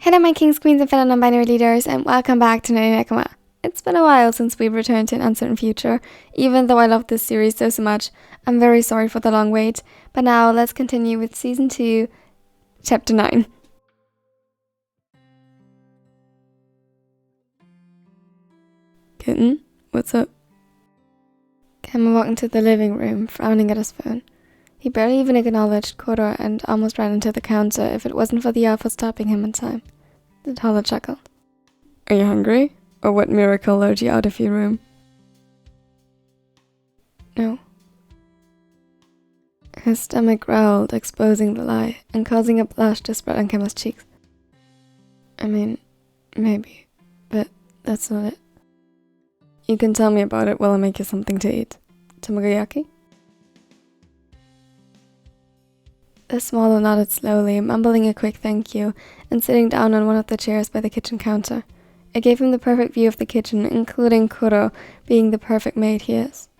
Hello my kings, queens, and fellow non-binary leaders, and welcome back to Kenma. It's been a while since we've returned to an uncertain future. Even though I love this series so much, I'm very sorry for the long wait. But now let's continue with Season 2, Chapter 9. Kitten, what's up? Kenma walked into the living room, frowning at his phone. He barely even acknowledged Kuroo and almost ran into the counter if it wasn't for the alpha stopping him in time. The toddler chuckled. Are you hungry? Or what miracle lured you out of your room? No. His stomach growled, exposing the lie, and causing a blush to spread on Kenma's cheeks. I mean, maybe, but that's not it. You can tell me about it while I make you something to eat. Tamagoyaki? The smaller nodded slowly, mumbling a quick thank you, and sitting down on one of the chairs by the kitchen counter. It gave him the perfect view of the kitchen, including Kuroo being the perfect maid he is.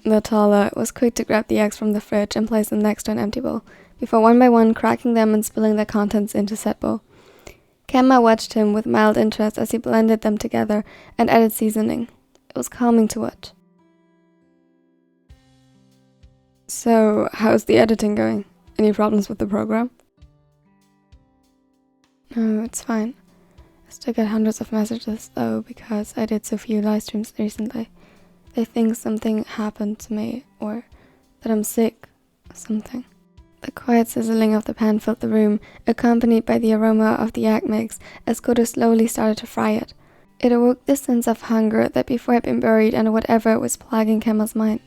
The taller was quick to grab the eggs from the fridge and place them next to an empty bowl, before one by one cracking them and spilling their contents into said bowl. Kenma watched him with mild interest as he blended them together and added seasoning. It was calming to watch. So, how's the editing going? Any problems with the program? No, it's fine. I still get hundreds of messages though because I did so few live streams recently. They think something happened to me or that I'm sick or something. The quiet sizzling of the pan filled the room, accompanied by the aroma of the egg mix as Kuroo slowly started to fry it. It awoke the sense of hunger that before had been buried under whatever was plaguing Kenma's mind.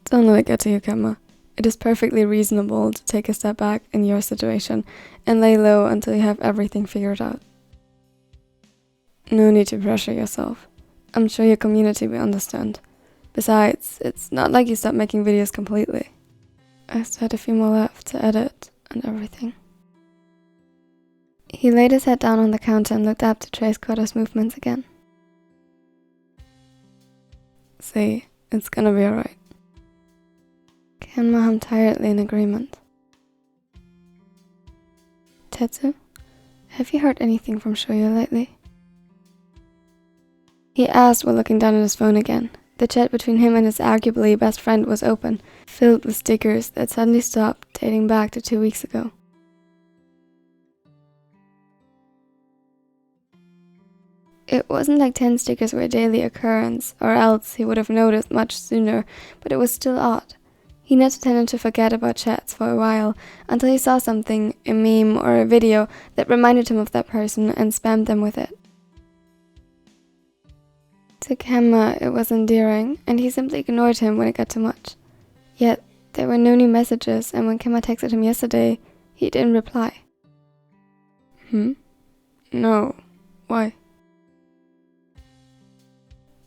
Don't let it get to you, Kenma. It is perfectly reasonable to take a step back in your situation and lay low until you have everything figured out. No need to pressure yourself. I'm sure your community will understand. Besides, it's not like you stopped making videos completely. I still had a few more left to edit and everything. He laid his head down on the counter and looked up to trace Kuroo's movements again. See, it's gonna be alright. Kenma hummed tiredly in agreement. Tetsu, have you heard anything from Shoyo lately? He asked while looking down at his phone again. The chat between him and his arguably best friend was open, filled with stickers that suddenly stopped, dating back to 2 weeks ago. It wasn't like 10 stickers were a daily occurrence, or else he would have noticed much sooner, but it was still odd. Hinata tended to forget about chats for a while, until he saw something, a meme or a video, that reminded him of that person and spammed them with it. To Kenma, it was endearing, and he simply ignored him when it got too much. Yet, there were no new messages, and when Kenma texted him yesterday, he didn't reply. No. Why?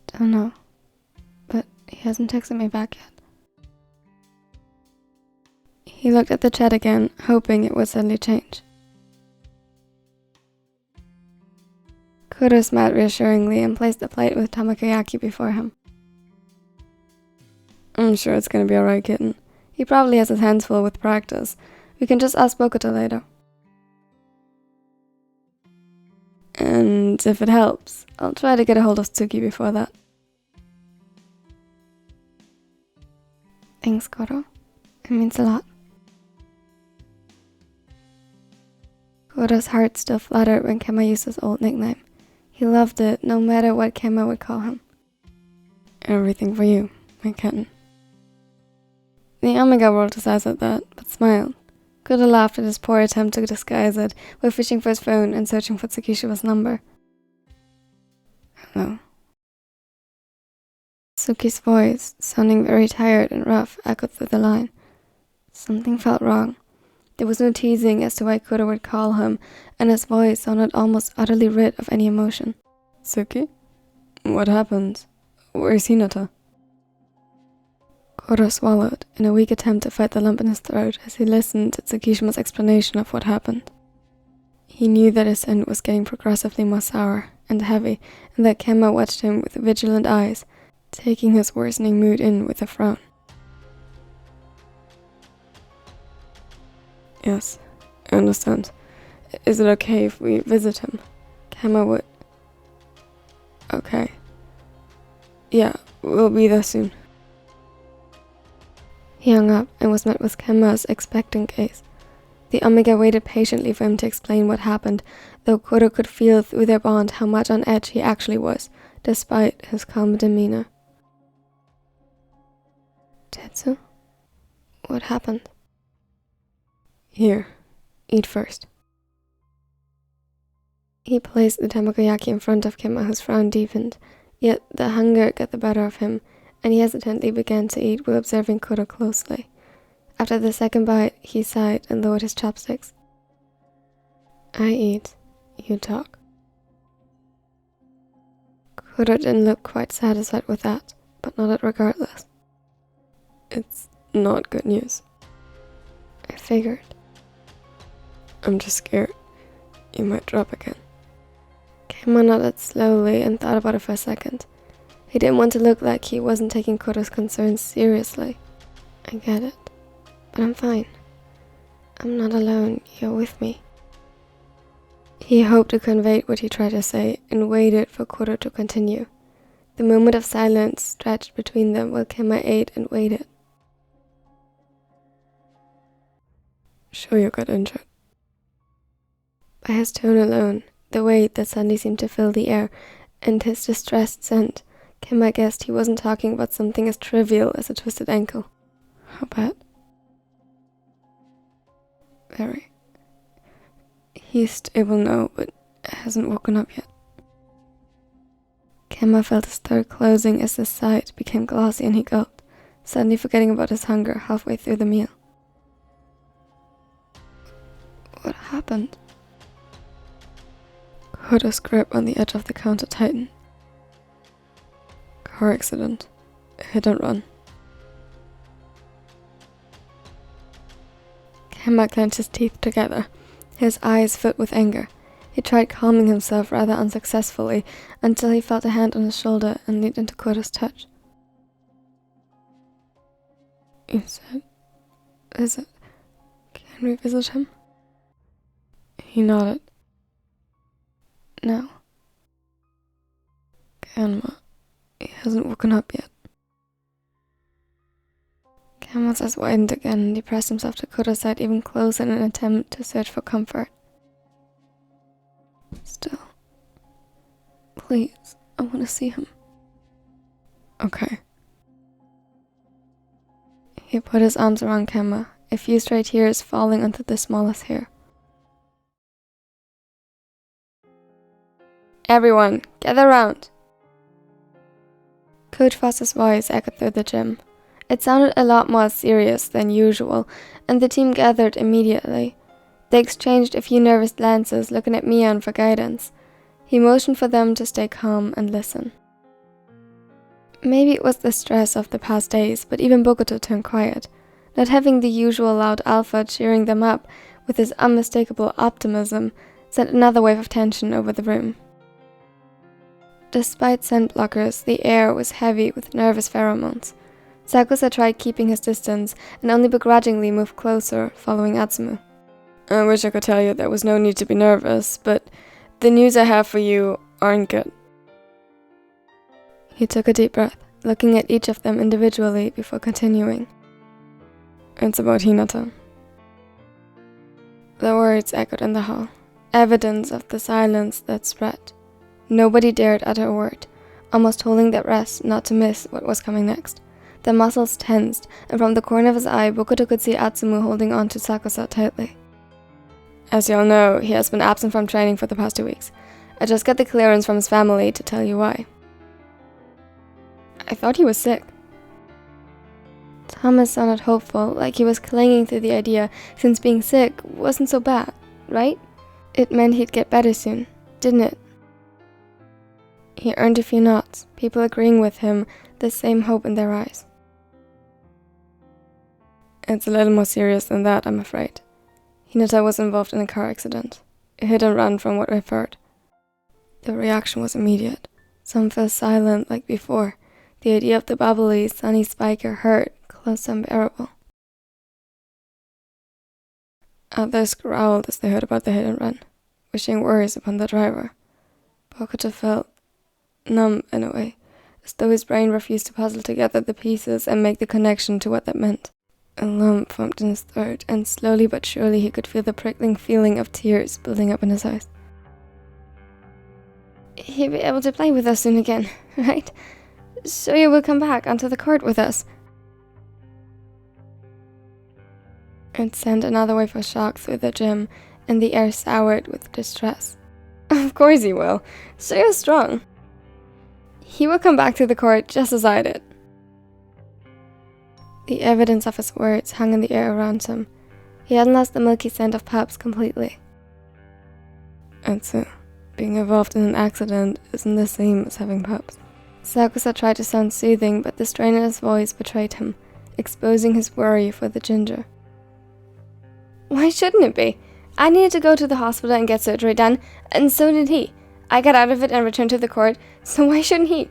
Don't know. But he hasn't texted me back yet. He looked at the chat again, hoping it would suddenly change. Kuroo smiled reassuringly and placed the plate with tamagoyaki before him. I'm sure it's gonna be alright, kitten. He probably has his hands full with practice. We can just ask Bokuto later. And if it helps, I'll try to get a hold of Tsuki before that. Thanks, Kuroo. It means a lot. Kuroo's heart still fluttered when Kenma used his old nickname. He loved it, no matter what Kenma would call him. Everything for you, my kitten. The Omega rolled his eyes at that, but smiled. Kuroo laughed at his poor attempt to disguise it while fishing for his phone and searching for Tsukishiba's number. Hello. Tsuki's voice, sounding very tired and rough, echoed through the line. Something felt wrong. There was no teasing as to why Kuroo would call him, and his voice sounded almost utterly rid of any emotion. Tsuki? What happened? Where's Hinata? Kuroo swallowed in a weak attempt to fight the lump in his throat as he listened to Tsukishima's explanation of what happened. He knew that his scent was getting progressively more sour and heavy, and that Kenma watched him with vigilant eyes, taking his worsening mood in with a frown. Yes, I understand. Is it okay if we visit him? Kenma would... Okay. Yeah, we'll be there soon. He hung up and was met with Kenma's expectant gaze. The Omega waited patiently for him to explain what happened, though Kuroo could feel through their bond how much on edge he actually was, despite his calm demeanor. Tetsu? What happened? Here, eat first. He placed the tamagoyaki in front of Kenma, whose frown deepened, yet the hunger got the better of him, and he hesitantly began to eat while observing Kuroo closely. After the second bite, he sighed and lowered his chopsticks. I eat, you talk. Kuroo didn't look quite satisfied with that, but nodded regardless. It's not good news. I figured. I'm just scared. You might drop again. Kenma nodded slowly and thought about it for a second. He didn't want to look like he wasn't taking Kuroo's concerns seriously. I get it, but I'm fine. I'm not alone, you're with me. He hoped to convey what he tried to say and waited for Kuroo to continue. The moment of silence stretched between them while Kenma ate and waited. Sure you got injured? By his tone alone, the weight that suddenly seemed to fill the air, and his distressed scent, Kenma guessed he wasn't talking about something as trivial as a twisted ankle. How bad? Very. He's stable now, but hasn't woken up yet. Kenma felt his throat closing as his sight became glossy and he gulped, suddenly forgetting about his hunger halfway through the meal. What happened? Kuroo's grip on the edge of the counter tightened. Car accident. Hit and run. Kenma clenched his teeth together, his eyes filled with anger. He tried calming himself rather unsuccessfully until he felt a hand on his shoulder and leaned into Kuroo's touch. You said, is it? Can we visit him? He nodded. No. Kenma, he hasn't woken up yet. Kenma's eyes widened again and he pressed himself to Kuroo's side even closer in an attempt to search for comfort. Still. Please, I want to see him. Okay. He put his arms around Kenma, a few stray tears falling onto the smallest hair. Everyone, gather round! Coach Foster's voice echoed through the gym. It sounded a lot more serious than usual, and the team gathered immediately. They exchanged a few nervous glances, looking at Mian for guidance. He motioned for them to stay calm and listen. Maybe it was the stress of the past days, but even Bokuto turned quiet. Not having the usual loud alpha cheering them up with his unmistakable optimism sent another wave of tension over the room. Despite scent blockers, the air was heavy with nervous pheromones. Sakusa tried keeping his distance and only begrudgingly moved closer, following Atsumu. I wish I could tell you there was no need to be nervous, but the news I have for you aren't good. He took a deep breath, looking at each of them individually before continuing. It's about Hinata. The words echoed in the hall, evidence of the silence that spread. Nobody dared utter a word, almost holding their breaths not to miss what was coming next. Their muscles tensed, and from the corner of his eye, Bokuto could see Atsumu holding on to Sakusa tightly. As you all know, he has been absent from training for the past 2 weeks. I just got the clearance from his family to tell you why. I thought he was sick. Thomas sounded hopeful, like he was clinging to the idea since being sick wasn't so bad, right? It meant he'd get better soon, didn't it? He earned a few nods, people agreeing with him, the same hope in their eyes. It's a little more serious than that, I'm afraid. Hinata was involved in a car accident. A hit and run from what I've heard. The reaction was immediate. Some fell silent like before. The idea of the bubbly, sunny spiker hurt, close to unbearable. Others growled as they heard about the hit and run, wishing worse upon the driver. Bokuto felt numb in a way, as though his brain refused to puzzle together the pieces and make the connection to what that meant. A lump formed in his throat, and slowly but surely he could feel the prickling feeling of tears building up in his eyes. He'll be able to play with us soon again, right? So you will come back onto the court with us. It sent another wave of shock through the gym, and the air soured with distress. Of course he will. So you're strong. He will come back to the court just as I did. The evidence of his words hung in the air around him. He hadn't lost the milky scent of pups completely. And so, being involved in an accident isn't the same as having pups. Sakusa tried to sound soothing, but the strain in his voice betrayed him, exposing his worry for the ginger. Why shouldn't it be? I needed to go to the hospital and get surgery done, and so did he. I got out of it and returned to the court, so why shouldn't he?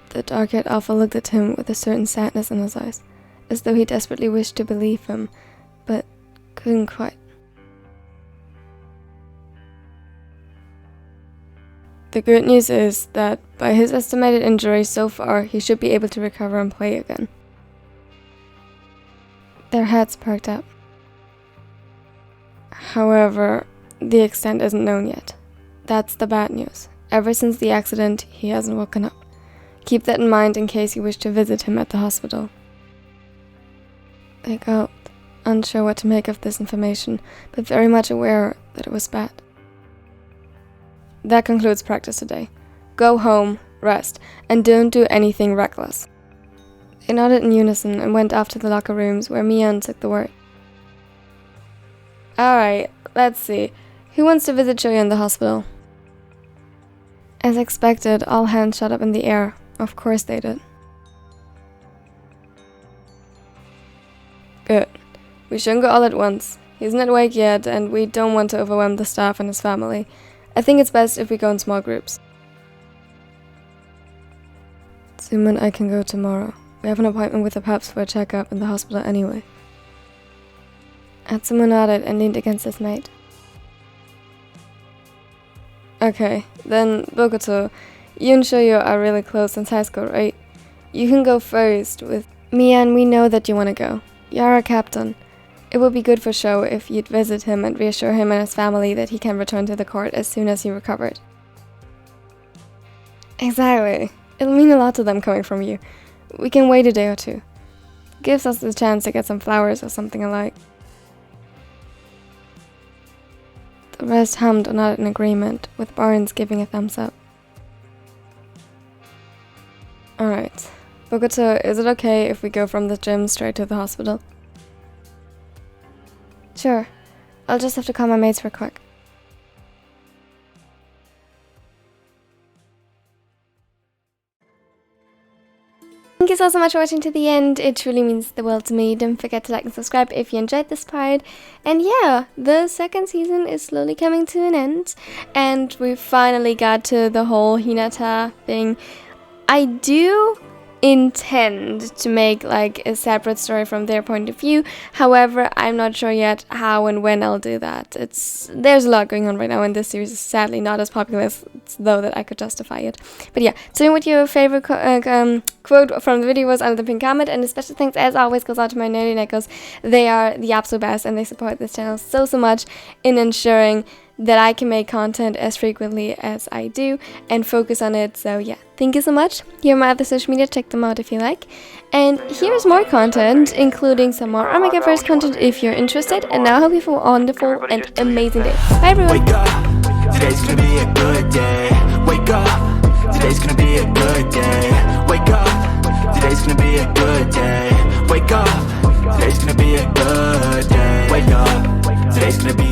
The dark-haired alpha looked at him with a certain sadness in his eyes, as though he desperately wished to believe him, but couldn't quite. The good news is that, by his estimated injuries so far, he should be able to recover and play again. Their heads perked up. However, the extent isn't known yet. That's the bad news. Ever since the accident, he hasn't woken up. Keep that in mind in case you wish to visit him at the hospital. They gulped, unsure what to make of this information, but very much aware that it was bad. That concludes practice today. Go home, rest, and don't do anything reckless. They nodded in unison and went off to the locker rooms where Mian took the word. Alright, let's see. Who wants to visit Shoya in the hospital? As expected, all hands shot up in the air. Of course they did. Good. We shouldn't go all at once. He's not awake yet, and we don't want to overwhelm the staff and his family. I think it's best if we go in small groups. Tsuma and I can go tomorrow. We have an appointment with the pups for a checkup in the hospital anyway. Atsumu nodded and leaned against his mate. Okay, then Bokuto, you and Shoyo are really close since high school, right? You can go first with Mian. We know that you want to go. You're our captain. It would be good for Sho if you'd visit him and reassure him and his family that he can return to the court as soon as he recovered. Exactly. It'll mean a lot to them coming from you. We can wait a day or two. Gives us the chance to get some flowers or something alike. The rest hummed or nodded in agreement, with Barnes giving a thumbs up. Alright. Bokuto, is it okay if we go from the gym straight to the hospital? Sure. I'll just have to call my mates real quick. Thank you so much for watching to the end. It truly means the world to me. Don't forget to like and subscribe if you enjoyed this part. And yeah, the second season is slowly coming to an end. And we finally got to the whole Hinata thing. I do intend to make like a separate story from their point of view. However, I'm not sure yet how and when I'll do that. There's a lot going on right now, and this series is sadly not as popular as though that I could justify it. But yeah, tell me what your favorite quote from the video was under the pinned comment, and a special thanks as always goes out to my nerdy neckos. They are the absolute best, and they support this channel so much in ensuring that I can make content as frequently as I do and focus on it. So yeah, thank you so much. Here are my other social media, check them out if you like. And here's more content, including some more Omega Verse content if you're interested. And now I hope you have a wonderful and amazing day. Bye everyone. Wake up, today's gonna be a good day. Wake up, today's gonna be a good day. Wake up, today's gonna be a good day. Wake up, today's gonna be a good day. Wake up, today's gonna be